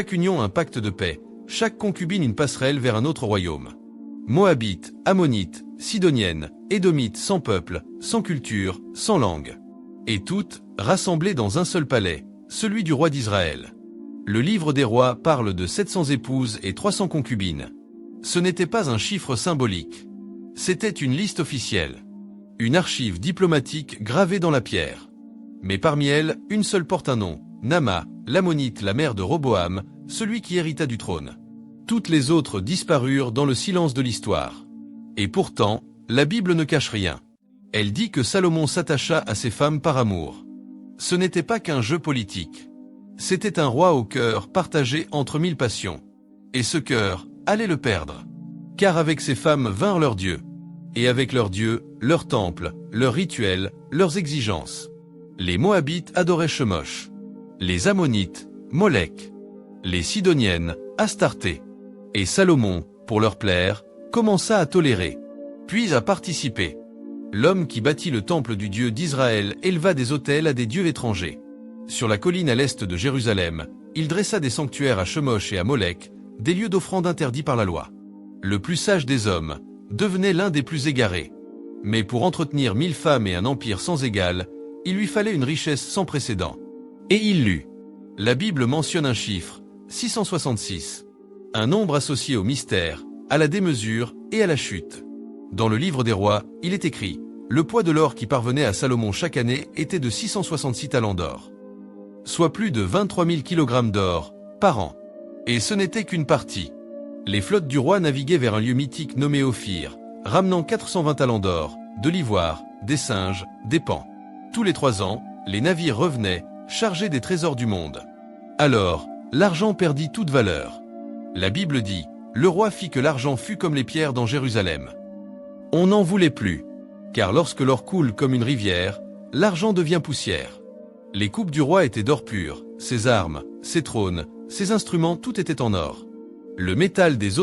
Chaque union un pacte de paix, chaque concubine une passerelle vers un autre royaume. Moabites, Ammonites, Sidoniennes, Édomites sans peuple, sans culture, sans langue. Et toutes, rassemblées dans un seul palais, celui du roi d'Israël. Le livre des rois parle de 700 épouses et 300 concubines. Ce n'était pas un chiffre symbolique. C'était une liste officielle. Une archive diplomatique gravée dans la pierre. Mais parmi elles, une seule porte un nom, Naama, l'Ammonite, la mère de Roboam, celui qui hérita du trône. Toutes les autres disparurent dans le silence de l'histoire. Et pourtant, la Bible ne cache rien. Elle dit que Salomon s'attacha à ses femmes par amour. Ce n'était pas qu'un jeu politique. C'était un roi au cœur partagé entre 1000 passions. Et ce cœur allait le perdre. Car avec ses femmes vinrent leurs dieux. Et avec leurs dieux, leurs temples, leurs rituels, leurs exigences. Les Moabites adoraient Chemosh. Les Ammonites, Molech. Les Sidoniennes, Astarté. Et Salomon, pour leur plaire, commença à tolérer, puis à participer. L'homme qui bâtit le temple du Dieu d'Israël éleva des autels à des dieux étrangers. Sur la colline à l'est de Jérusalem, il dressa des sanctuaires à Chemosh et à Molech, des lieux d'offrande interdits par la loi. Le plus sage des hommes devenait l'un des plus égarés. Mais pour entretenir 1000 femmes et un empire sans égal, il lui fallait une richesse sans précédent. Et il l'eut. La Bible mentionne un chiffre, 666. Un nombre associé au mystère, à la démesure et à la chute. Dans le livre des rois, il est écrit, le poids de l'or qui parvenait à Salomon chaque année était de 666 talents d'or. Soit plus de 23 000 kg d'or, par an. Et ce n'était qu'une partie. Les flottes du roi naviguaient vers un lieu mythique nommé Ophir, ramenant 420 talents d'or, de l'ivoire, des singes, des paons. Tous les 3 ans, les navires revenaient, chargés des trésors du monde. Alors, l'argent perdit toute valeur. La Bible dit, le roi fit que l'argent fût comme les pierres dans Jérusalem. On n'en voulait plus, car lorsque l'or coule comme une rivière, l'argent devient poussière. Les coupes du roi étaient d'or pur, ses armes, ses trônes, ses instruments, tout était en or. Le métal des